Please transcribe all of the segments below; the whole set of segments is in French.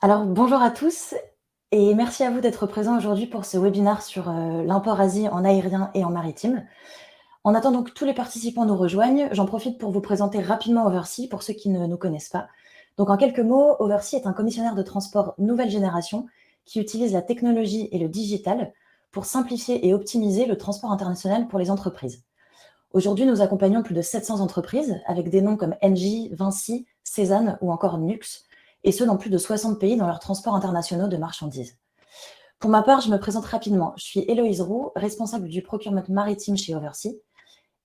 Alors, bonjour à tous et merci à vous d'être présents aujourd'hui pour ce webinaire sur l'import Asie en aérien et en maritime. En attendant que tous les participants nous rejoignent, j'en profite pour vous présenter rapidement Oversea pour ceux qui ne nous connaissent pas. Donc, en quelques mots, Oversea est un commissionnaire de transport nouvelle génération qui utilise la technologie et le digital pour simplifier et optimiser le transport international pour les entreprises. Aujourd'hui, nous accompagnons plus de 700 entreprises avec des noms comme Engie, Vinci, Cézanne ou encore Nux, et ce dans plus de 60 pays dans leurs transports internationaux de marchandises. Pour ma part, je me présente rapidement. Je suis Héloïse Roux, responsable du procurement maritime chez Oversea.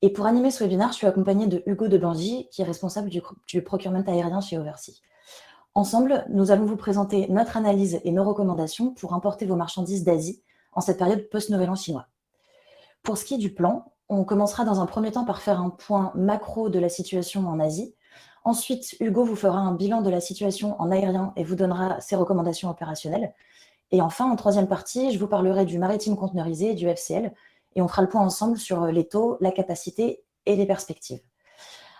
Et pour animer ce webinaire, je suis accompagnée de Hugo Debangy, qui est responsable du procurement aérien chez Oversea. Ensemble, nous allons vous présenter notre analyse et nos recommandations pour importer vos marchandises d'Asie en cette période post-Nouvel An chinois. Pour ce qui est du plan, on commencera dans un premier temps par faire un point macro de la situation en Asie. Ensuite, Hugo vous fera un bilan de la situation en aérien et vous donnera ses recommandations opérationnelles. Et enfin, en troisième partie, je vous parlerai du maritime conteneurisé, du FCL, et on fera le point ensemble sur les taux, la capacité et les perspectives.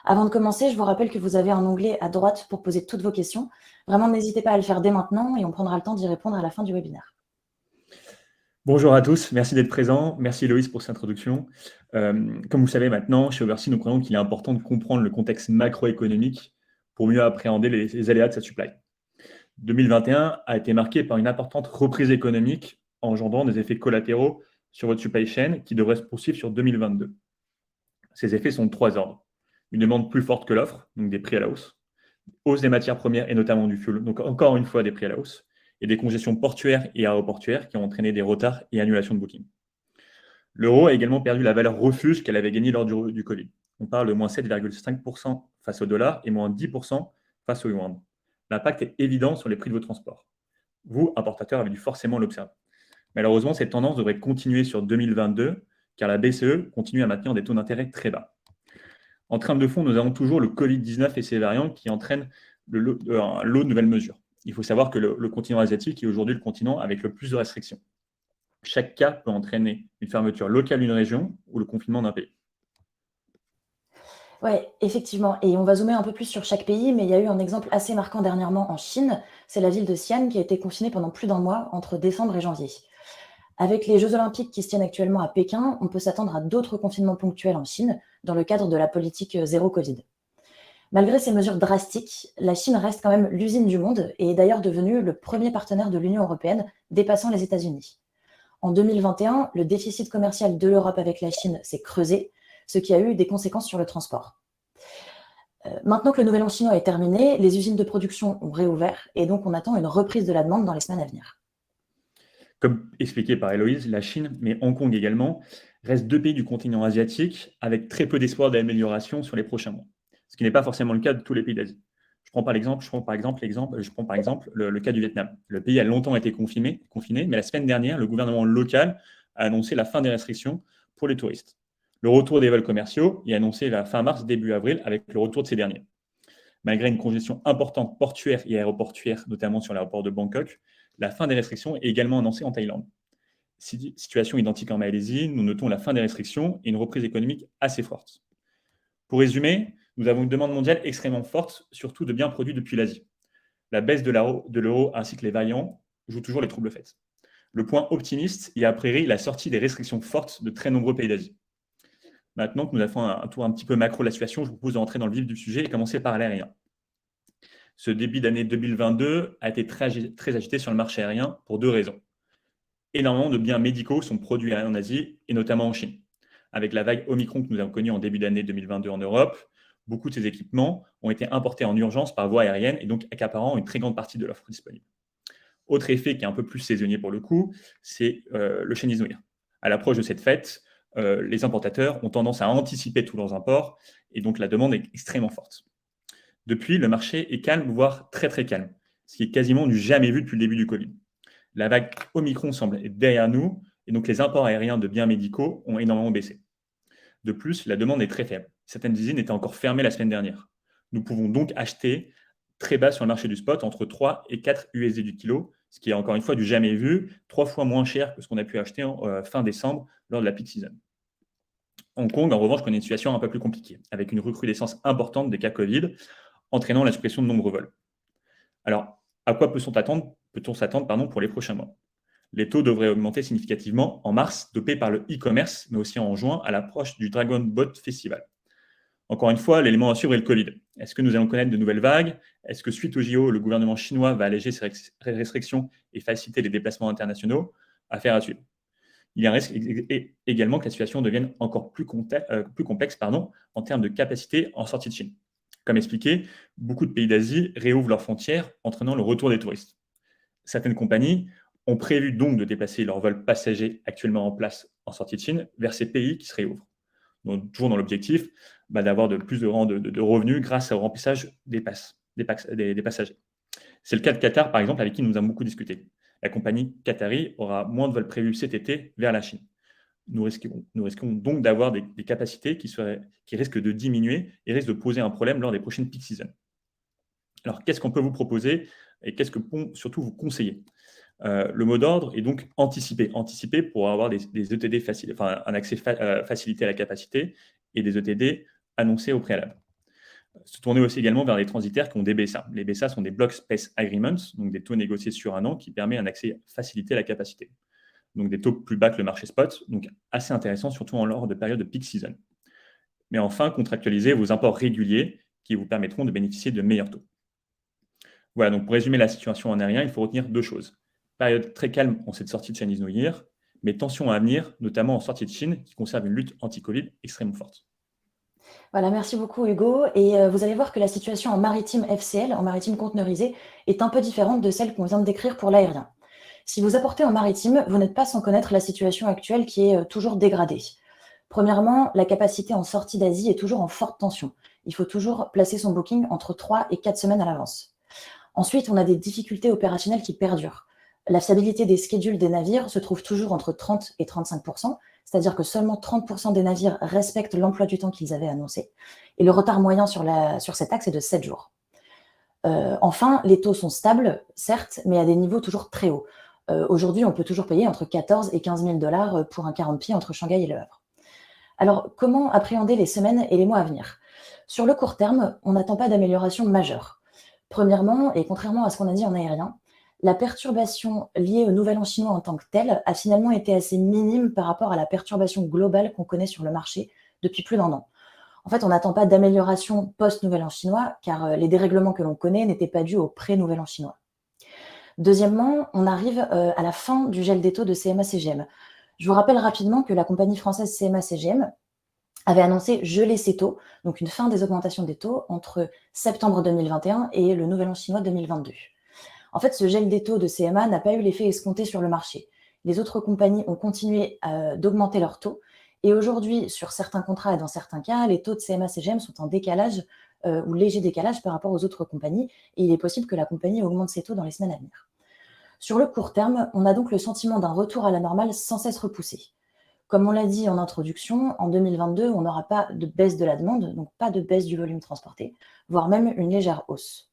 Avant de commencer, je vous rappelle que vous avez un onglet à droite pour poser toutes vos questions. Vraiment, n'hésitez pas à le faire dès maintenant et on prendra le temps d'y répondre à la fin du webinaire. Bonjour à tous, merci d'être présents. Merci Loïs pour cette introduction. Comme vous savez maintenant, chez Oversea, nous croyons qu'il est important de comprendre le contexte macroéconomique pour mieux appréhender les aléas de sa supply. 2021 a été marqué par une importante reprise économique engendrant des effets collatéraux sur votre supply chain qui devraient se poursuivre sur 2022. Ces effets sont de trois ordres. Une demande plus forte que l'offre, donc des prix à la hausse des matières premières et notamment du fuel, donc encore une fois des prix à la hausse, et des congestions portuaires et aéroportuaires qui ont entraîné des retards et annulations de booking. L'euro a également perdu la valeur refuge qu'elle avait gagnée lors du Covid. On parle de moins 7,5% face au dollar et moins 10% face au yuan. L'impact est évident sur les prix de vos transports. Vous, importateurs, avez dû forcément l'observer. Malheureusement, cette tendance devrait continuer sur 2022 car la BCE continue à maintenir des taux d'intérêt très bas. En trame de fond, nous avons toujours le Covid-19 et ses variants qui entraînent un lot de nouvelles mesures. Il faut savoir que le continent asiatique est aujourd'hui le continent avec le plus de restrictions. Chaque cas peut entraîner une fermeture locale d'une région ou le confinement d'un pays. Oui, effectivement. Et on va zoomer un peu plus sur chaque pays, mais il y a eu un exemple assez marquant dernièrement en Chine. C'est la ville de Xi'an qui a été confinée pendant plus d'un mois entre décembre et janvier. Avec les Jeux olympiques qui se tiennent actuellement à Pékin, on peut s'attendre à d'autres confinements ponctuels en Chine dans le cadre de la politique zéro Covid. Malgré ces mesures drastiques, la Chine reste quand même l'usine du monde et est d'ailleurs devenue le premier partenaire de l'Union européenne, dépassant les États-Unis. En 2021, le déficit commercial de l'Europe avec la Chine s'est creusé, ce qui a eu des conséquences sur le transport. Maintenant que le Nouvel An chinois est terminé, les usines de production ont réouvert et donc on attend une reprise de la demande dans les semaines à venir. Comme expliqué par Héloïse, la Chine, mais Hong Kong également, restent deux pays du continent asiatique avec très peu d'espoir d'amélioration sur les prochains mois. Ce qui n'est pas forcément le cas de tous les pays d'Asie. Je prends par exemple le cas du Vietnam. Le pays a longtemps été confiné, mais la semaine dernière, le gouvernement local a annoncé la fin des restrictions pour les touristes. Le retour des vols commerciaux est annoncé la fin mars, début avril, avec le retour de ces derniers. Malgré une congestion importante portuaire et aéroportuaire, notamment sur l'aéroport de Bangkok, la fin des restrictions est également annoncée en Thaïlande. Situation identique en Malaisie, nous notons la fin des restrictions et une reprise économique assez forte. Pour résumer, nous avons une demande mondiale extrêmement forte, surtout de biens produits depuis l'Asie. La baisse de l'euro ainsi que les variants jouent toujours les troubles faits. Le point optimiste est a priori la sortie des restrictions fortes de très nombreux pays d'Asie. Maintenant que nous avons fait un tour un petit peu macro de la situation, je vous propose d'entrer dans le vif du sujet et commencer par l'aérien. Ce début d'année 2022 a été très agité sur le marché aérien pour deux raisons. Énormément de biens médicaux sont produits en Asie et notamment en Chine. Avec la vague Omicron que nous avons connue en début d'année 2022 en Europe, beaucoup de ces équipements ont été importés en urgence par voie aérienne et donc accaparant une très grande partie de l'offre disponible. Autre effet qui est un peu plus saisonnier pour le coup, c'est le Chinese New Year. À l'approche de cette fête, les importateurs ont tendance à anticiper tous leurs imports et donc la demande est extrêmement forte. Depuis, le marché est calme, voire très très calme, ce qui est quasiment du jamais vu depuis le début du Covid. La vague Omicron semble être derrière nous et donc les imports aériens de biens médicaux ont énormément baissé. De plus, la demande est très faible. Certaines usines étaient encore fermées la semaine dernière. Nous pouvons donc acheter très bas sur le marché du spot entre 3 et 4 USD du kilo, ce qui est encore une fois du jamais vu, 3 fois moins cher que ce qu'on a pu acheter en fin décembre lors de la peak season. Hong Kong, en revanche, connaît une situation un peu plus compliquée, avec une recrudescence importante des cas Covid, entraînant la suppression de nombreux vols. Alors, À quoi peut-on s'attendre pour les prochains mois? Les taux devraient augmenter significativement en mars, dopés par le e-commerce, mais aussi en juin à l'approche du Dragon Boat Festival. Encore une fois, l'élément à suivre est le Covid. Est-ce que nous allons connaître de nouvelles vagues? Est-ce que suite au JO, le gouvernement chinois va alléger ses restrictions et faciliter les déplacements internationaux? Affaire à suivre. Il y a un risque également que la situation devienne encore plus complexe en termes de capacité en sortie de Chine. Comme expliqué, beaucoup de pays d'Asie réouvrent leurs frontières, entraînant le retour des touristes. Certaines compagnies ont prévu donc de déplacer leurs vols passagers actuellement en place en sortie de Chine vers ces pays qui se réouvrent. Donc, toujours dans l'objectif d'avoir plus de revenus grâce au remplissage des passagers. C'est le cas de Qatar, par exemple, avec qui nous avons beaucoup discuté. La compagnie Qatari aura moins de vols prévus cet été vers la Chine. Nous risquons donc d'avoir des capacités qui risquent de diminuer et risquent de poser un problème lors des prochaines peak seasons. Alors, qu'est-ce qu'on peut vous proposer et qu'est-ce que peut surtout vous conseiller? Le mot d'ordre est donc anticiper. Anticiper pour avoir des ETD faciles, enfin un accès facilité à la capacité et des ETD annoncés au préalable. Se tourner aussi également vers les transitaires qui ont des BSA. Les BSA sont des Block Space Agreements, donc des taux négociés sur un an qui permet un accès facilité à la capacité. Donc des taux plus bas que le marché spot, donc assez intéressant, surtout lors de périodes de peak season. Mais enfin, contractualiser vos imports réguliers qui vous permettront de bénéficier de meilleurs taux. Voilà, donc pour résumer la situation en aérien, il faut retenir 2 choses. Période très calme en cette sortie de Chinese New Year, mais tensions à venir, notamment en sortie de Chine, qui conserve une lutte anti-Covid extrêmement forte. Voilà, merci beaucoup Hugo. Et vous allez voir que la situation en maritime FCL, en maritime conteneurisé, est un peu différente de celle qu'on vient de décrire pour l'aérien. Si vous apportez en maritime, vous n'êtes pas sans connaître la situation actuelle qui est toujours dégradée. Premièrement, la capacité en sortie d'Asie est toujours en forte tension. Il faut toujours placer son booking entre 3 et 4 semaines à l'avance. Ensuite, on a des difficultés opérationnelles qui perdurent. La fiabilité des schedules des navires se trouve toujours entre 30 et 35%, c'est-à-dire que seulement 30% des navires respectent l'emploi du temps qu'ils avaient annoncé. Et le retard moyen sur cet axe est de 7 jours. Enfin, les taux sont stables, certes, mais à des niveaux toujours très hauts. Aujourd'hui, on peut toujours payer entre 14 et 15 000 $ pour un 40 pieds entre Shanghai et Le Havre. Alors, comment appréhender les semaines et les mois à venir? Sur le court terme, on n'attend pas d'amélioration majeure. Premièrement, et contrairement à ce qu'on a dit en aérien, la perturbation liée au Nouvel An chinois en tant que telle a finalement été assez minime par rapport à la perturbation globale qu'on connaît sur le marché depuis plus d'1 an. En fait, on n'attend pas d'amélioration post-Nouvel An chinois, car les dérèglements que l'on connaît n'étaient pas dus au pré-Nouvel An chinois. Deuxièmement, on arrive à la fin du gel des taux de CMA-CGM. Je vous rappelle rapidement que la compagnie française CMA-CGM avait annoncé geler ses taux, donc une fin des augmentations des taux entre septembre 2021 et le Nouvel An chinois 2022. En fait, ce gel des taux de CMA n'a pas eu l'effet escompté sur le marché. Les autres compagnies ont continué d'augmenter leurs taux. Et aujourd'hui, sur certains contrats et dans certains cas, les taux de CMA-CGM sont en décalage ou léger décalage par rapport aux autres compagnies. Et il est possible que la compagnie augmente ses taux dans les semaines à venir. Sur le court terme, on a donc le sentiment d'un retour à la normale sans cesse repoussé. Comme on l'a dit en introduction, en 2022, on n'aura pas de baisse de la demande, donc pas de baisse du volume transporté, voire même une légère hausse.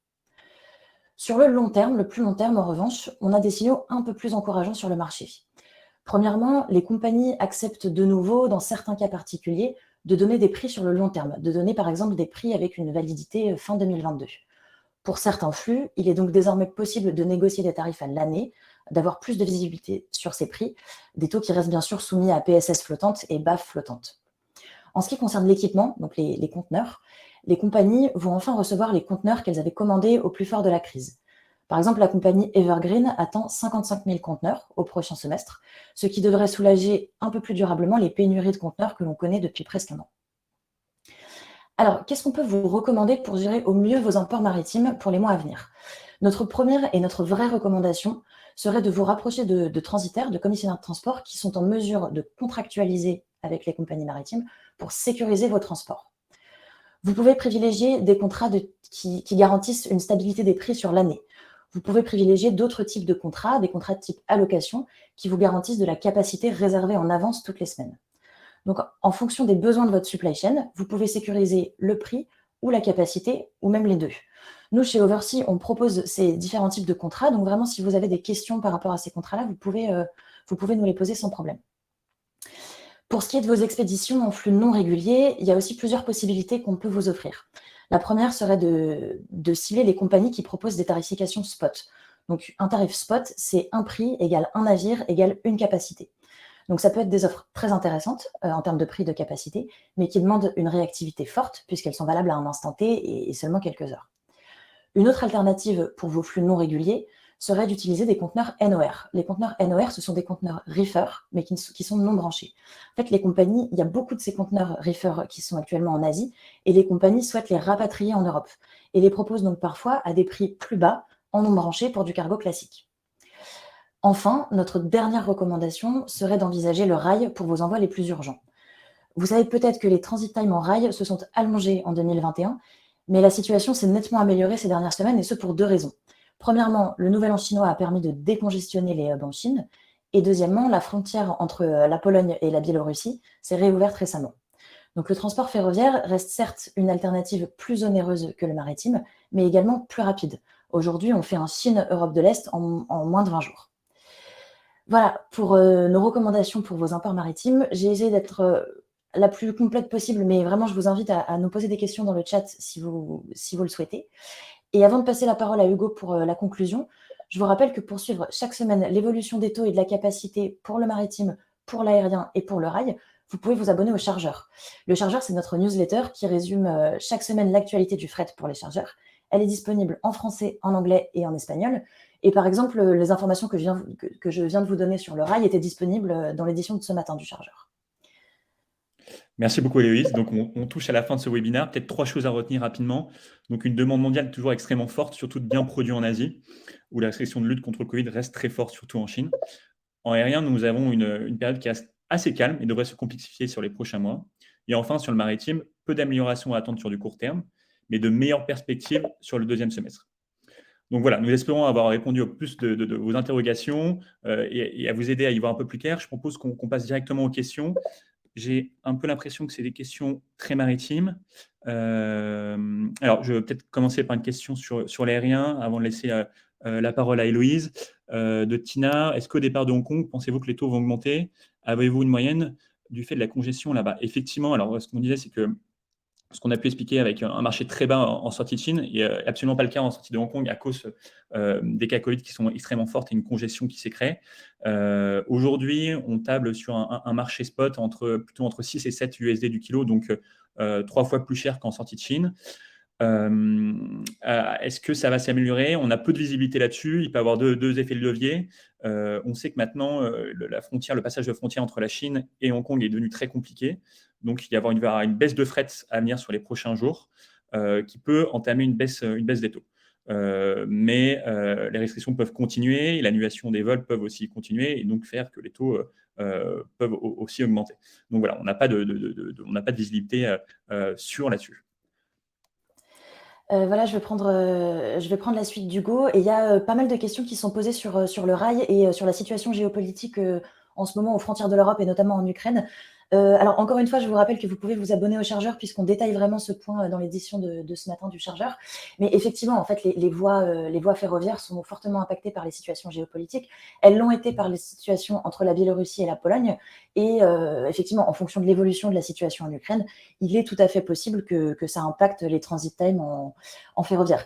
Sur le long terme, le plus long terme en revanche, on a des signaux un peu plus encourageants sur le marché. Premièrement, les compagnies acceptent de nouveau, dans certains cas particuliers, de donner des prix sur le long terme, de donner par exemple des prix avec une validité fin 2022. Pour certains flux, il est donc désormais possible de négocier des tarifs à l'année, d'avoir plus de visibilité sur ces prix, des taux qui restent bien sûr soumis à PSS flottante et BAF flottante. En ce qui concerne l'équipement, donc les conteneurs, les compagnies vont enfin recevoir les conteneurs qu'elles avaient commandés au plus fort de la crise. Par exemple, la compagnie Evergreen attend 55 000 conteneurs au prochain semestre, ce qui devrait soulager un peu plus durablement les pénuries de conteneurs que l'on connaît depuis presque 1 an. Alors, qu'est-ce qu'on peut vous recommander pour gérer au mieux vos imports maritimes pour les mois à venir? Notre première et notre vraie recommandation serait de vous rapprocher de transitaires, de commissionnaires de transport qui sont en mesure de contractualiser avec les compagnies maritimes pour sécuriser vos transports. Vous pouvez privilégier des contrats qui garantissent une stabilité des prix sur l'année. Vous pouvez privilégier d'autres types de contrats, des contrats de type allocation, qui vous garantissent de la capacité réservée en avance toutes les semaines. Donc, en fonction des besoins de votre supply chain, vous pouvez sécuriser le prix ou la capacité, ou même les deux. Nous, chez Oversea, on propose ces différents types de contrats. Donc, vraiment, si vous avez des questions par rapport à ces contrats-là, vous pouvez nous les poser sans problème. Pour ce qui est de vos expéditions en flux non réguliers, il y a aussi plusieurs possibilités qu'on peut vous offrir. La première serait de cibler les compagnies qui proposent des tarifications spot. Donc, un tarif spot, c'est un prix égale un navire égale une capacité. Donc, ça peut être des offres très intéressantes en termes de prix de capacité, mais qui demandent une réactivité forte puisqu'elles sont valables à un instant T et seulement quelques heures. Une autre alternative pour vos flux non réguliers serait d'utiliser des conteneurs NOR. Les conteneurs NOR, ce sont des conteneurs reefer, mais qui sont non branchés. En fait, les compagnies, il y a beaucoup de ces conteneurs reefer qui sont actuellement en Asie, et les compagnies souhaitent les rapatrier en Europe, et les proposent donc parfois à des prix plus bas en non branché pour du cargo classique. Enfin, notre dernière recommandation serait d'envisager le rail pour vos envois les plus urgents. Vous savez peut-être que les transit time en rail se sont allongés en 2021, mais la situation s'est nettement améliorée ces dernières semaines, et ce pour 2 raisons. Premièrement, le nouvel an chinois a permis de décongestionner les hubs en Chine, et deuxièmement, la frontière entre la Pologne et la Biélorussie s'est réouverte récemment. Donc le transport ferroviaire reste certes une alternative plus onéreuse que le maritime, mais également plus rapide. Aujourd'hui, on fait un Chine-Europe de l'Est en moins de 20 jours. Voilà, pour nos recommandations pour vos imports maritimes. J'ai essayé d'être la plus complète possible, mais vraiment, je vous invite à nous poser des questions dans le chat si vous le souhaitez. Et avant de passer la parole à Hugo pour la conclusion, je vous rappelle que pour suivre chaque semaine l'évolution des taux et de la capacité pour le maritime, pour l'aérien et pour le rail, vous pouvez vous abonner au Chargeur. Le Chargeur, c'est notre newsletter qui résume chaque semaine l'actualité du fret pour les chargeurs. Elle est disponible en français, en anglais et en espagnol. Et par exemple, les informations que je viens de vous donner sur le rail étaient disponibles dans l'édition de ce matin du Chargeur. Merci beaucoup, Héloïse. Donc, on touche à la fin de ce webinaire. Peut-être 3 choses à retenir rapidement. Donc, une demande mondiale toujours extrêmement forte, surtout de biens produits en Asie, où la restriction de lutte contre le Covid reste très forte, surtout en Chine. En aérien, nous avons une période qui est assez calme et devrait se complexifier sur les prochains mois. Et enfin, sur le maritime, peu d'améliorations à attendre sur du court terme, mais de meilleures perspectives sur le deuxième semestre. Donc voilà, nous espérons avoir répondu au plus de vos interrogations et à vous aider à y voir un peu plus clair. Je propose qu'on passe directement aux questions. J'ai un peu l'impression que c'est des questions très maritimes. Alors, je vais peut-être commencer par une question sur l'aérien avant de laisser la parole à Héloïse. De Tina, est-ce qu'au départ de Hong Kong, pensez-vous que les taux vont augmenter? Avez-vous une moyenne du fait de la congestion là-bas? Effectivement, alors ce qu'on disait, c'est que ce qu'on a pu expliquer avec un marché très bas en sortie de Chine, et absolument pas le cas en sortie de Hong Kong à cause des cas Covid qui sont extrêmement fortes et une congestion qui s'est créée. Aujourd'hui, on table sur un marché spot plutôt entre 6 et 7 USD du kilo, donc 3 fois plus cher qu'en sortie de Chine. Est-ce que ça va s'améliorer? On a peu de visibilité là-dessus. Il peut y avoir deux effets de levier. On sait que maintenant, le passage de frontière entre la Chine et Hong Kong est devenu très compliqué. Donc, il y avoir une baisse de fret à venir sur les prochains jours qui peut entamer une baisse des taux. Mais les restrictions peuvent continuer et l'annulation des vols peuvent aussi continuer et donc faire que les taux peuvent aussi augmenter. Donc voilà, on n'a pas de visibilité sur là-dessus. Voilà, je vais prendre la suite d'Hugo. Et il y a pas mal de questions qui sont posées sur le rail et sur la situation géopolitique en ce moment aux frontières de l'Europe et notamment en Ukraine. Alors, encore une fois, je vous rappelle que vous pouvez vous abonner au Chargeur puisqu'on détaille vraiment ce point dans l'édition de ce matin du Chargeur. Mais effectivement, en fait, les voies ferroviaires sont fortement impactées par les situations géopolitiques. Elles l'ont été par les situations entre la Biélorussie et la Pologne. Et effectivement, en fonction de l'évolution de la situation en Ukraine, il est tout à fait possible que ça impacte les transit times en ferroviaire.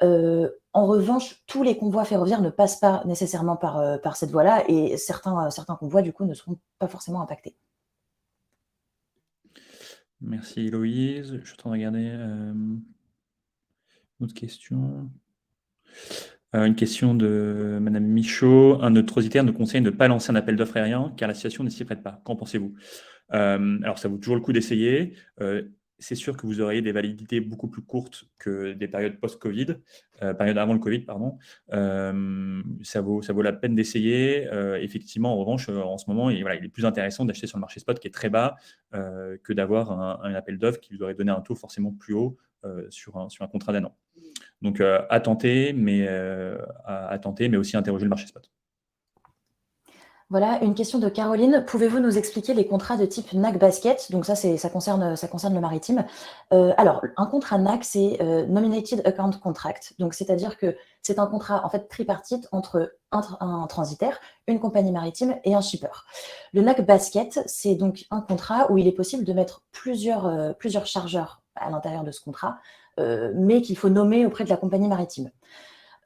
En revanche, tous les convois ferroviaires ne passent pas nécessairement par cette voie-là et certains convois, du coup, ne seront pas forcément impactés. Merci Héloïse. Je suis en train de regarder une autre question. Une question de Madame Michaud. Un autoritaire nous conseille de ne pas lancer un appel d'offres aérien car la situation ne s'y prête pas. Qu'en pensez-vous? Alors, ça vaut toujours le coup d'essayer. C'est sûr que vous auriez des validités beaucoup plus courtes que des périodes post-Covid, périodes avant le Covid, pardon. Ça vaut la peine d'essayer. Effectivement, en revanche, en ce moment, il est plus intéressant d'acheter sur le marché spot qui est très bas que d'avoir un appel d'offres qui vous aurait donné un taux forcément plus haut sur un contrat d'un an. Donc, à tenter, mais aussi interroger le marché spot. Voilà, une question de Caroline. Pouvez-vous nous expliquer les contrats de type NAC Basket? Donc ça concerne le maritime. Alors, un contrat NAC, c'est Nominated Account Contract. Donc, c'est-à-dire que c'est un contrat en fait tripartite entre un transitaire, une compagnie maritime et un shipper. Le NAC Basket, c'est donc un contrat où il est possible de mettre plusieurs chargeurs à l'intérieur de ce contrat, mais qu'il faut nommer auprès de la compagnie maritime.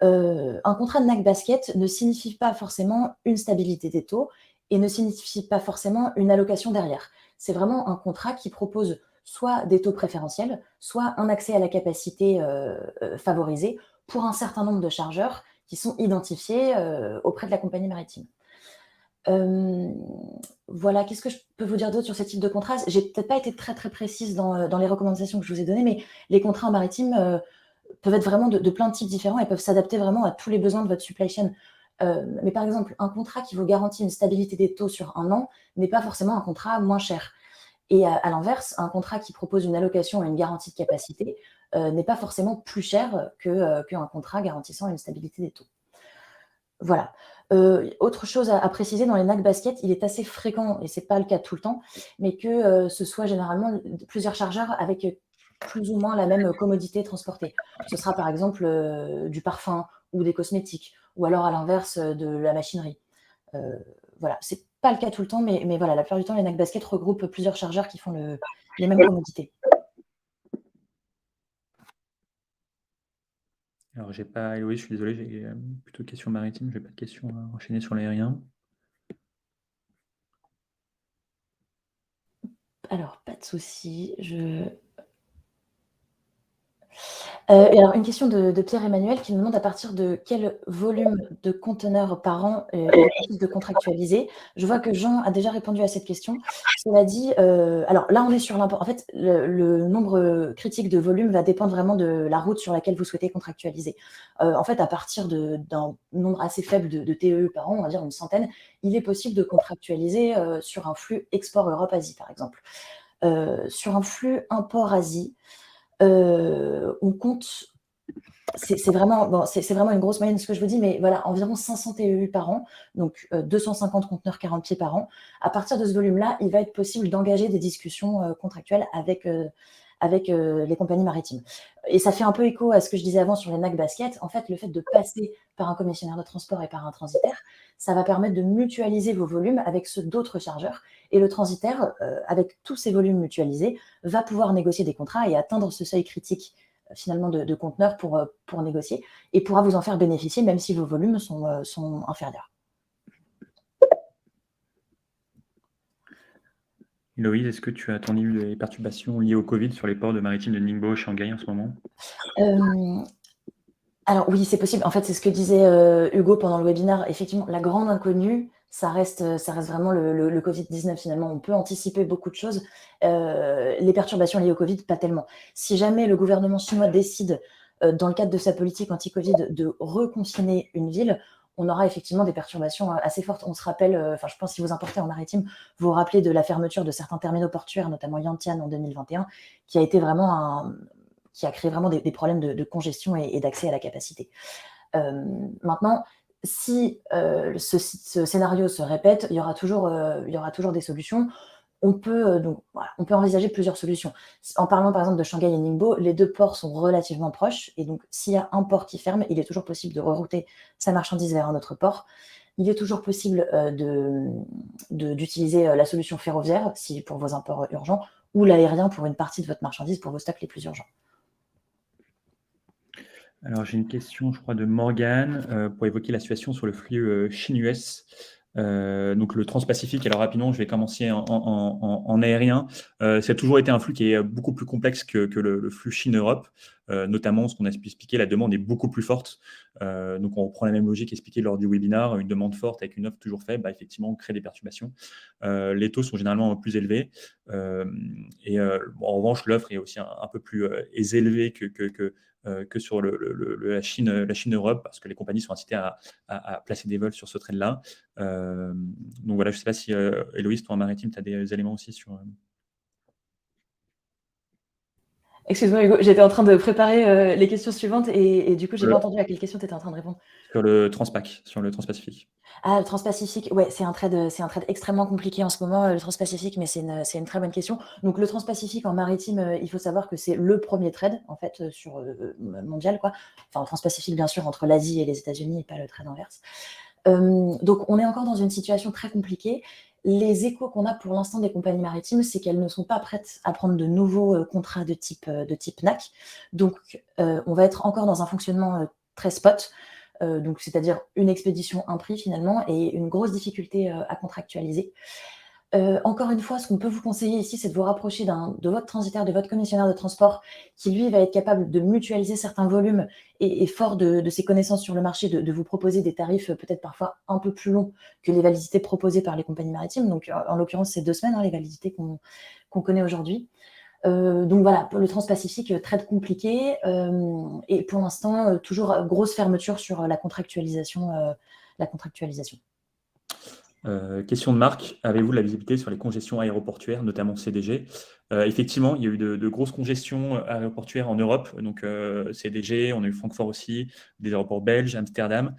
Un contrat de NAC Basket ne signifie pas forcément une stabilité des taux et ne signifie pas forcément une allocation derrière. C'est vraiment un contrat qui propose soit des taux préférentiels, soit un accès à la capacité favorisée pour un certain nombre de chargeurs qui sont identifiés auprès de la compagnie maritime. Voilà, qu'est-ce que je peux vous dire d'autre sur ce type de contrat? J'ai peut-être pas été très, très précise dans les recommandations que je vous ai données, mais les contrats en maritime peuvent être vraiment de plein de types différents et peuvent s'adapter vraiment à tous les besoins de votre supply chain. Mais par exemple, un contrat qui vous garantit une stabilité des taux sur 1 an n'est pas forcément un contrat moins cher. Et à l'inverse, un contrat qui propose une allocation et une garantie de capacité n'est pas forcément plus cher qu'un contrat garantissant une stabilité des taux. Voilà. Autre chose à préciser dans les NAC Basket, il est assez fréquent, et c'est pas le cas tout le temps, mais que ce soit généralement plusieurs chargeurs avec plus ou moins la même commodité transportée. Ce sera par exemple du parfum ou des cosmétiques, ou alors à l'inverse de la machinerie. Voilà, c'est pas le cas tout le temps, mais voilà, la plupart du temps, les NAC Basket regroupent plusieurs chargeurs qui font les mêmes commodités. Alors, j'ai pas, Héloïse, je suis désolé, j'ai plutôt de questions maritimes, j'ai pas de questions à enchaîner sur l'aérien. Alors, pas de souci. Et alors, une question de Pierre-Emmanuel qui nous demande à partir de quel volume de conteneurs par an il est possible de contractualiser. Je vois que Jean a déjà répondu à cette question. Cela dit, alors là, on est sur l'import. En fait, le nombre critique de volume va dépendre vraiment de la route sur laquelle vous souhaitez contractualiser. En fait, à partir d'un nombre assez faible de TEU par an, on va dire une centaine, il est possible de contractualiser sur un flux export Europe-Asie, par exemple. Sur un flux import-Asie, on compte, c'est vraiment une grosse moyenne ce que je vous dis, mais voilà, environ 500 TEU par an, donc 250 conteneurs 40 pieds par an. À partir de ce volume-là, il va être possible d'engager des discussions contractuelles avec les compagnies maritimes. Et ça fait un peu écho à ce que je disais avant sur les NAC Basket. En fait, le fait de passer par un commissionnaire de transport et par un transitaire, ça va permettre de mutualiser vos volumes avec ceux d'autres chargeurs. Et le transitaire, avec tous ces volumes mutualisés, va pouvoir négocier des contrats et atteindre ce seuil critique finalement de conteneurs pour négocier et pourra vous en faire bénéficier même si vos volumes sont inférieurs. Héloïse, est-ce que tu as entendu des perturbations liées au Covid sur les ports de maritime de Ningbo et Shanghai en ce moment? Alors oui, c'est possible. En fait, c'est ce que disait Hugo pendant le webinaire. Effectivement, la grande inconnue, ça reste vraiment le Covid-19 finalement. On peut anticiper beaucoup de choses. Les perturbations liées au Covid, pas tellement. Si jamais le gouvernement chinois décide, dans le cadre de sa politique anti-Covid, de reconfiner une ville, on aura effectivement des perturbations assez fortes. On se rappelle, je pense si vous importez en maritime, vous vous rappelez de la fermeture de certains terminaux portuaires, notamment Yantian en 2021, qui a été vraiment qui a créé vraiment des problèmes de congestion et d'accès à la capacité. Maintenant, si ce scénario se répète, il y aura toujours des solutions. On peut envisager plusieurs solutions. En parlant par exemple de Shanghai et Ningbo, les deux ports sont relativement proches et donc s'il y a un port qui ferme, il est toujours possible de rerouter sa marchandise vers un autre port. Il est toujours possible d'utiliser la solution ferroviaire pour vos imports urgents ou l'aérien pour une partie de votre marchandise pour vos stocks les plus urgents. Alors, j'ai une question, je crois, de Morgane pour évoquer la situation sur le flux Chine-US. Donc, le Transpacifique. Alors, rapidement, je vais commencer en aérien. Ça a toujours été un flux qui est beaucoup plus complexe que le flux Chine-Europe. Notamment, ce qu'on a expliqué, la demande est beaucoup plus forte. Donc, on reprend la même logique expliquée lors du webinaire. Une demande forte avec une offre toujours faible, effectivement, on crée des perturbations. Les taux sont généralement plus élevés. En revanche, l'offre est aussi un peu plus élevée que sur la Chine-Europe, parce que les compagnies sont incitées à placer des vols sur ce trend-là. Donc voilà, je ne sais pas si, Héloïse, toi en maritime, tu as des éléments aussi sur... Excuse-moi Hugo, j'étais en train de préparer les questions suivantes et du coup, j'ai pas entendu à quelle question tu étais en train de répondre. Sur le Transpac, sur le Transpacifique. Ah, le Transpacifique, ouais, c'est un trade extrêmement compliqué en ce moment, le Transpacifique, mais c'est une très bonne question. Donc le Transpacifique en maritime, il faut savoir que c'est le premier trade en fait mondial, quoi. Enfin, le Transpacifique bien sûr entre l'Asie et les États-Unis et pas le trade inverse. Donc on est encore dans une situation très compliquée. Les échos qu'on a pour l'instant des compagnies maritimes, c'est qu'elles ne sont pas prêtes à prendre de nouveaux contrats de type NAC. Donc on va être encore dans un fonctionnement très spot, donc c'est-à-dire une expédition, un prix finalement, et une grosse difficulté à contractualiser. Encore une fois, ce qu'on peut vous conseiller ici, c'est de vous rapprocher de votre transitaire, de votre commissionnaire de transport, qui lui va être capable de mutualiser certains volumes et fort de ses connaissances sur le marché, de vous proposer des tarifs peut-être parfois un peu plus longs que les validités proposées par les compagnies maritimes. Donc, en l'occurrence, c'est 2 semaines, les validités qu'on connaît aujourd'hui. Donc voilà, pour le Transpacifique, très compliqué, et pour l'instant, toujours grosse fermeture sur la contractualisation. Question de Marc, avez-vous de la visibilité sur les congestions aéroportuaires, notamment CDG? Effectivement, il y a eu de grosses congestions aéroportuaires en Europe, donc CDG, on a eu Francfort aussi, des aéroports belges, Amsterdam.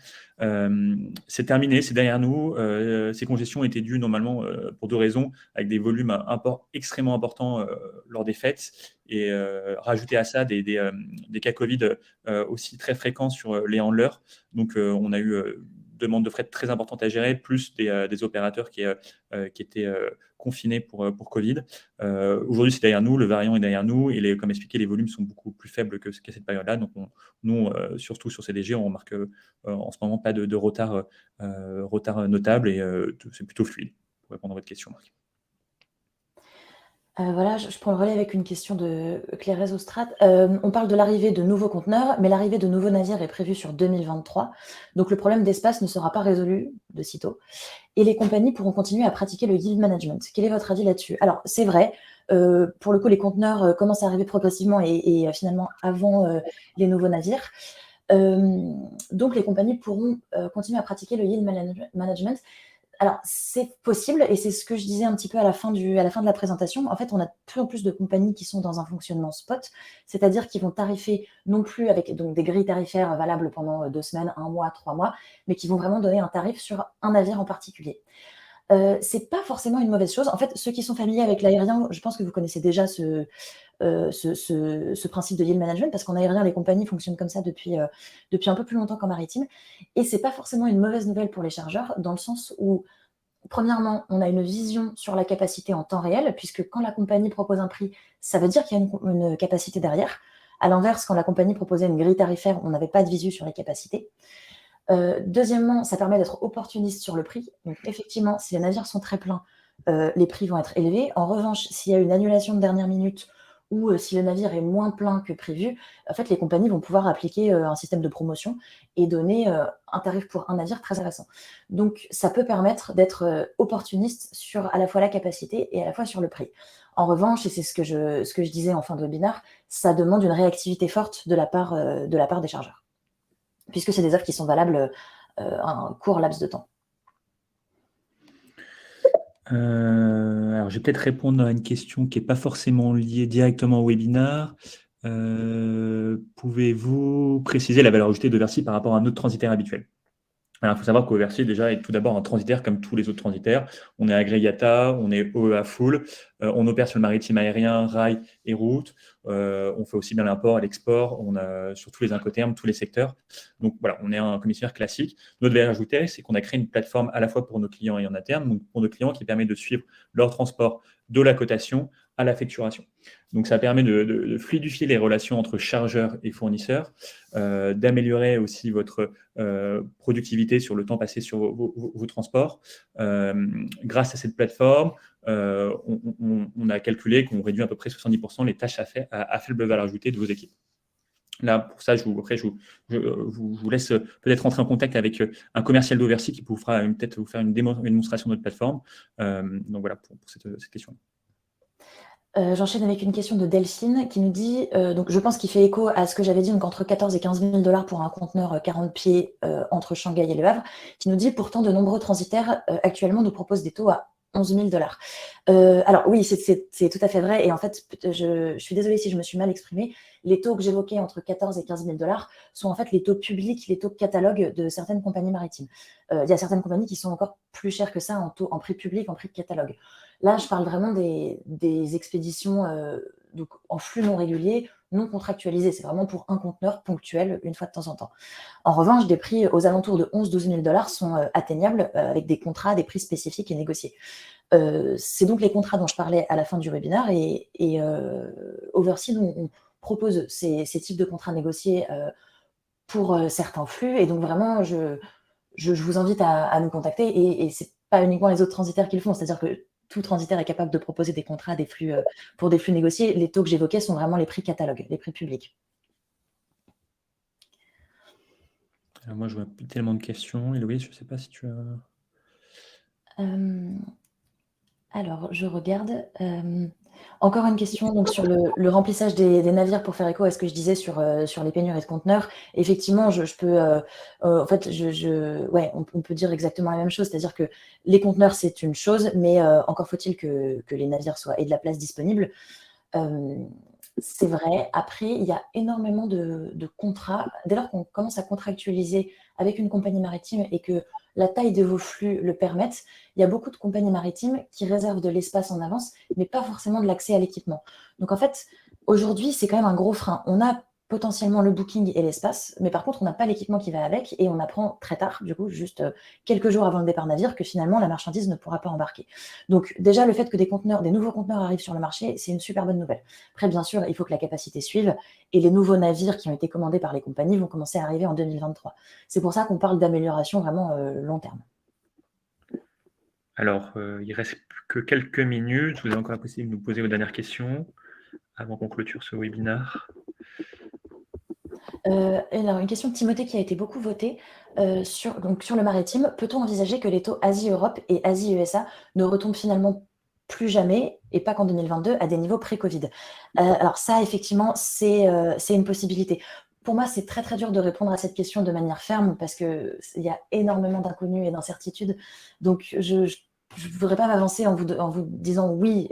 C'est terminé, c'est derrière nous. Ces congestions étaient dues normalement pour 2 raisons, avec des volumes extrêmement importants lors des fêtes, et rajouter à ça des cas Covid aussi très fréquents sur les handlers. Donc on a eu demande de fret très importante à gérer, plus des opérateurs qui étaient confinés pour Covid. Aujourd'hui, c'est derrière nous, le variant est derrière nous, et comme expliqué, les volumes sont beaucoup plus faibles qu'à cette période-là. Donc, nous, surtout sur CDG, on remarque en ce moment pas de retard notable, et c'est plutôt fluide, pour répondre à votre question, Marc. Voilà, je prends le relais avec une question de Claire Ostrat. On parle de l'arrivée de nouveaux conteneurs, mais l'arrivée de nouveaux navires est prévue sur 2023. Donc le problème d'espace ne sera pas résolu de sitôt. Et les compagnies pourront continuer à pratiquer le yield management. Quel est votre avis là-dessus? Alors, c'est vrai, pour le coup, les conteneurs commencent à arriver progressivement et finalement avant les nouveaux navires. Donc les compagnies pourront continuer à pratiquer le yield management. Alors, c'est possible, et c'est ce que je disais un petit peu à la fin de la présentation. En fait, on a de plus en plus de compagnies qui sont dans un fonctionnement spot, c'est-à-dire qu'ils vont tarifer non plus avec donc des grilles tarifaires valables pendant 2 semaines, 1 mois, 3 mois, mais qui vont vraiment donner un tarif sur un navire en particulier. C'est pas forcément une mauvaise chose. En fait, ceux qui sont familiers avec l'aérien, je pense que vous connaissez déjà ce principe de yield management, parce qu'en aérien, les compagnies fonctionnent comme ça depuis un peu plus longtemps qu'en maritime. Et c'est pas forcément une mauvaise nouvelle pour les chargeurs, dans le sens où, premièrement, on a une vision sur la capacité en temps réel, puisque quand la compagnie propose un prix, ça veut dire qu'il y a une capacité derrière. À l'inverse, quand la compagnie proposait une grille tarifaire, on n'avait pas de visu sur les capacités. Deuxièmement, ça permet d'être opportuniste sur le prix. Donc effectivement, si les navires sont très pleins, les prix vont être élevés. En revanche, s'il y a une annulation de dernière minute, ou si le navire est moins plein que prévu, en fait, les compagnies vont pouvoir appliquer un système de promotion et donner un tarif pour un navire très intéressant. Donc ça peut permettre d'être opportuniste sur à la fois la capacité et à la fois sur le prix. En revanche, et c'est ce que je disais en fin de webinaire, ça demande une réactivité forte de la part des chargeurs, puisque c'est des offres qui sont valables un court laps de temps. Alors, je vais peut-être répondre à une question qui n'est pas forcément liée directement au webinar. Pouvez-vous préciser la valeur ajoutée de Versi par rapport à un autre transitaire habituel? Alors, il faut savoir qu'Overseas, déjà, est tout d'abord un transitaire comme tous les autres transitaires. On est Agregata, on est OEA full, on opère sur le maritime aérien, rail et route. On fait aussi bien l'import et l'export, on a sur tous les incoterms, tous les secteurs. Donc voilà, on est un commissionnaire classique. Notre valeur ajoutée, c'est qu'on a créé une plateforme à la fois pour nos clients et en interne, donc pour nos clients qui permet de suivre leur transport de la cotation à la facturation. Donc ça permet de fluidifier les relations entre chargeurs et fournisseurs, d'améliorer aussi votre productivité sur le temps passé sur vos transports. Grâce à cette plateforme, on a calculé qu'on réduit à peu près 70% les tâches à faible valeur ajoutée de vos équipes. Là, pour ça, je vous laisse peut-être rentrer en contact avec un commercial d'Overseas qui pourra peut-être vous faire une démonstration de notre plateforme. Donc voilà pour cette question. J'enchaîne avec une question de Delphine qui nous dit, donc je pense qu'il fait écho à ce que j'avais dit, donc entre 14 et 15 000 $ pour un conteneur 40 pieds entre Shanghai et Le Havre, qui nous dit pourtant de nombreux transitaires actuellement nous proposent des taux à 11 000 $. Alors oui, c'est tout à fait vrai, et en fait, je suis désolée si je me suis mal exprimée. Les taux que j'évoquais entre 14 et 15 000 $ sont en fait les taux publics, les taux de catalogue de certaines compagnies maritimes. Il y a certaines compagnies qui sont encore plus chères que ça en prix public, en prix de catalogue. Là, je parle vraiment des expéditions donc en flux non régulier, non contractualisées. C'est vraiment pour un conteneur ponctuel, une fois de temps en temps. En revanche, des prix aux alentours de 11 000 $, 12 000 $ sont atteignables avec des contrats, des prix spécifiques et négociés. C'est donc les contrats dont je parlais à la fin du webinaire, et Overseas, on propose ces types de contrats négociés pour certains flux. Et donc vraiment, je vous invite à nous contacter. Et c'est pas uniquement les autres transitaires qui le font, c'est-à-dire que tout transitaire est capable de proposer des contrats, des flux, pour des flux négociés. Les taux que j'évoquais sont vraiment les prix catalogues, les prix publics. Alors moi, je vois plus tellement de questions. Héloïse, je ne sais pas si tu as... Alors, je regarde. Encore une question donc sur le remplissage des navires pour faire écho à ce que je disais sur les pénuries de conteneurs. Effectivement, je peux, en fait, ouais, on peut dire exactement la même chose, c'est-à-dire que les conteneurs, c'est une chose, mais encore faut-il que les navires aient de la place disponible. C'est vrai. Après, il y a énormément de contrats. Dès lors qu'on commence à contractualiser avec une compagnie maritime et que la taille de vos flux le permette, il y a beaucoup de compagnies maritimes qui réservent de l'espace en avance, mais pas forcément de l'accès à l'équipement. Donc en fait, aujourd'hui, c'est quand même un gros frein. On a potentiellement le booking et l'espace, mais par contre, on n'a pas l'équipement qui va avec et on apprend très tard, du coup, juste quelques jours avant le départ navire, que finalement, la marchandise ne pourra pas embarquer. Donc déjà, le fait que des nouveaux conteneurs arrivent sur le marché, c'est une super bonne nouvelle. Après, bien sûr, il faut que la capacité suive et les nouveaux navires qui ont été commandés par les compagnies vont commencer à arriver en 2023. C'est pour ça qu'on parle d'amélioration vraiment long terme. Alors, il reste plus que quelques minutes. Vous avez encore la possibilité de nous poser vos dernières questions avant qu'on clôture ce webinaire. Alors, une question de Timothée qui a été beaucoup votée sur le maritime. Peut-on envisager que les taux Asie-Europe et Asie-USA ne retombent finalement plus jamais, et pas qu'en 2022, à des niveaux pré-Covid? Alors ça, effectivement, c'est une possibilité. Pour moi, c'est très très dur de répondre à cette question de manière ferme parce qu'il y a énormément d'inconnus et d'incertitudes. Donc, je ne voudrais pas m'avancer en vous disant oui,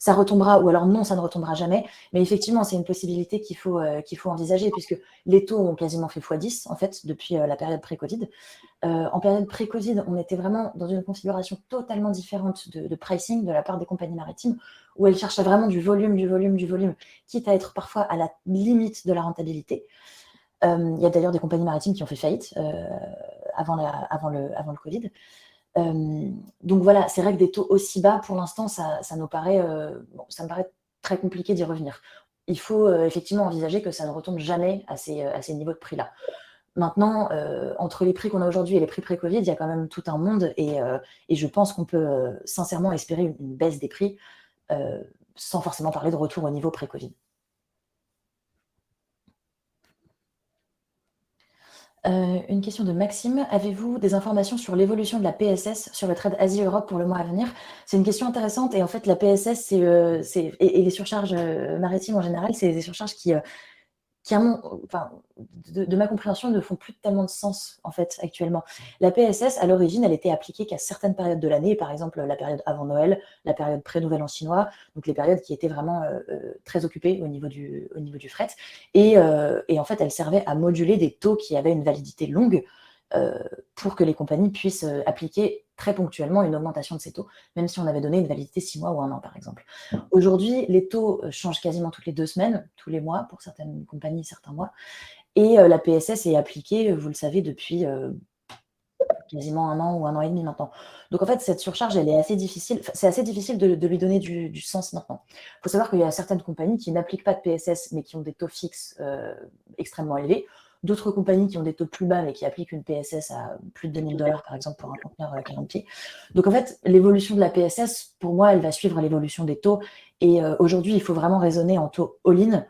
ça retombera, ou alors non, ça ne retombera jamais. Mais effectivement, c'est une possibilité qu'il faut envisager, puisque les taux ont quasiment fait x10 en fait depuis la période pré-Covid. En période pré-Covid, on était vraiment dans une configuration totalement différente de pricing de la part des compagnies maritimes, où elles cherchaient vraiment du volume, quitte à être parfois à la limite de la rentabilité. Il y a d'ailleurs des compagnies maritimes qui ont fait faillite avant le Covid. Donc voilà, c'est vrai que des taux aussi bas, pour l'instant, ça me paraît très compliqué d'y revenir. Il faut effectivement envisager que ça ne retombe jamais à ces niveaux de prix-là. Maintenant, entre les prix qu'on a aujourd'hui et les prix pré-Covid, il y a quand même tout un monde et je pense qu'on peut sincèrement espérer une baisse des prix sans forcément parler de retour au niveau pré-Covid. Une question de Maxime. Avez-vous des informations sur l'évolution de la PSS sur le trade Asie-Europe pour le mois à venir? C'est une question intéressante et en fait, la PSS et les surcharges maritimes en général, c'est des surcharges qui de ma compréhension, ne font plus tellement de sens en fait actuellement. La PSS, à l'origine, elle était appliquée qu'à certaines périodes de l'année, par exemple la période avant Noël, la période pré-Nouvel An chinois, donc les périodes qui étaient vraiment très occupées au niveau du fret. Et en fait, elle servait à moduler des taux qui avaient une validité longue pour que les compagnies puissent appliquer très ponctuellement une augmentation de ces taux, même si on avait donné une validité 6 mois ou 1 an, par exemple. Aujourd'hui, les taux changent quasiment toutes les 2 semaines, tous les mois, pour certaines compagnies, certains mois. Et la PSS est appliquée, vous le savez, depuis quasiment 1 an ou 1 an et demi maintenant. Donc en fait, cette surcharge, elle est assez difficile. C'est assez difficile de lui donner du sens maintenant. Il faut savoir qu'il y a certaines compagnies qui n'appliquent pas de PSS, mais qui ont des taux fixes extrêmement élevés. D'autres compagnies qui ont des taux plus bas, mais qui appliquent une PSS à plus de $2000, par exemple, pour un conteneur 40 pieds. Donc en fait, l'évolution de la PSS, pour moi, elle va suivre l'évolution des taux. Et aujourd'hui, il faut vraiment raisonner en taux all-in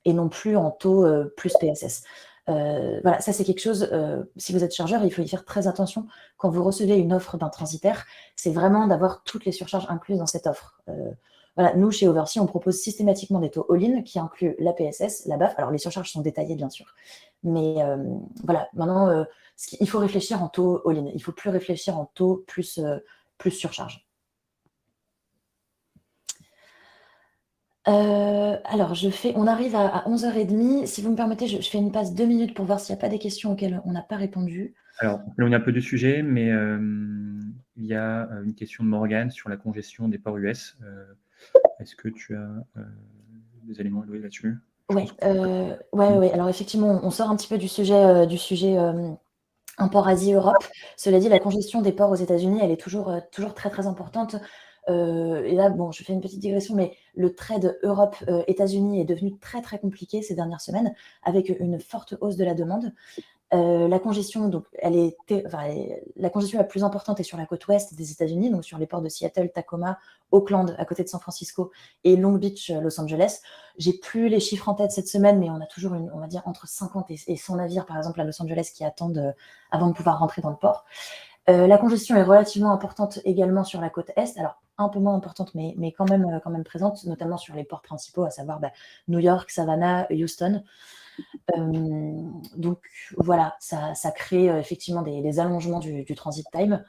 et non plus en taux plus PSS. Voilà, ça c'est quelque chose, si vous êtes chargeur, il faut y faire très attention quand vous recevez une offre d'un transitaire, c'est vraiment d'avoir toutes les surcharges incluses dans cette offre. Voilà, nous, chez Oversea, on propose systématiquement des taux all-in qui incluent la PSS, la BAF. Alors, les surcharges sont détaillées, bien sûr. Mais voilà, maintenant, il faut réfléchir en taux all-in. Il ne faut plus réfléchir en taux plus surcharge. Alors, on arrive à 11h30. Si vous me permettez, je fais une pause 2 minutes pour voir s'il n'y a pas des questions auxquelles on n'a pas répondu. Alors, on a un peu de sujet, mais il y a une question de Morgane sur la congestion des ports US. Est-ce que tu as des éléments à louer là-dessus? Oui. Alors effectivement, on sort un petit peu du sujet import Asie-Europe. Cela dit, la congestion des ports aux États-Unis, elle est toujours très très importante. Et là, bon, je fais une petite digression, mais le trade Europe, États-Unis est devenu très, très compliqué ces dernières semaines, avec une forte hausse de la demande. La congestion, donc, la congestion la plus importante est sur la côte ouest des États-Unis, donc sur les ports de Seattle, Tacoma, Auckland, à côté de San Francisco, et Long Beach, Los Angeles. J'ai plus les chiffres en tête cette semaine, mais on a toujours on va dire, entre 50 et 100 navires, par exemple, à Los Angeles, qui attendent avant de pouvoir rentrer dans le port. La congestion est relativement importante également sur la côte est, alors un peu moins importante, mais quand même présente, notamment sur les ports principaux, à savoir New York, Savannah, Houston. Donc voilà, ça crée effectivement des allongements du transit time,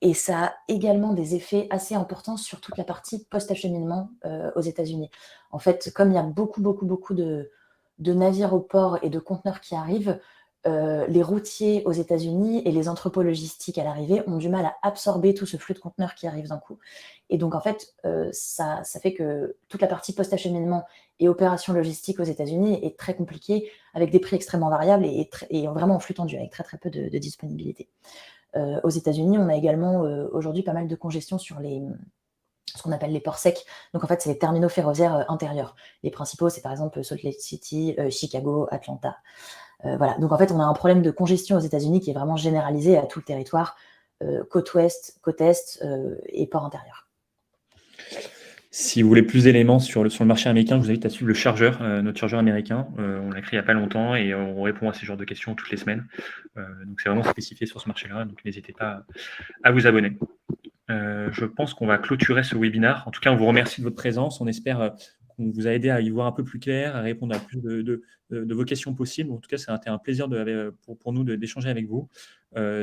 et ça a également des effets assez importants sur toute la partie post-acheminement aux États-Unis. En fait, comme il y a beaucoup de navires au port et de conteneurs qui arrivent, les routiers aux États-Unis et les entrepôts logistiques à l'arrivée ont du mal à absorber tout ce flux de conteneurs qui arrive d'un coup. Et donc en fait, ça fait que toute la partie post-acheminement et opération logistique aux États-Unis est très compliquée, avec des prix extrêmement variables et vraiment en flux tendu, avec très peu de disponibilité. Aux États-Unis, on a également aujourd'hui pas mal de congestion sur ce qu'on appelle les ports secs. Donc en fait, c'est les terminaux ferroviaires intérieurs. Les principaux, c'est par exemple Salt Lake City, Chicago, Atlanta. Voilà. Donc en fait, on a un problème de congestion aux États-Unis qui est vraiment généralisé à tout le territoire, côte ouest, côte est et port intérieur. Si vous voulez plus d'éléments sur le marché américain, je vous invite à suivre le chargeur, notre chargeur américain. On l'a créé il n'y a pas longtemps et on répond à ce genre de questions toutes les semaines. Donc c'est vraiment spécifié sur ce marché-là, donc n'hésitez pas à vous abonner. Je pense qu'on va clôturer ce webinaire. En tout cas, on vous remercie de votre présence. On espère qu'on vous a aidé à y voir un peu plus clair, à répondre à plus de vos questions possibles. En tout cas, ça a été un plaisir pour nous d'échanger avec vous.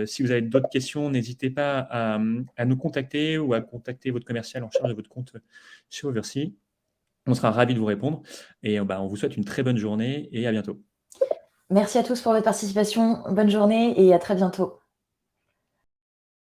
Si vous avez d'autres questions, n'hésitez pas à nous contacter ou à contacter votre commercial en charge de votre compte chez Oversea. On sera ravis de vous répondre. Et on vous souhaite une très bonne journée et à bientôt. Merci à tous pour votre participation. Bonne journée et à très bientôt.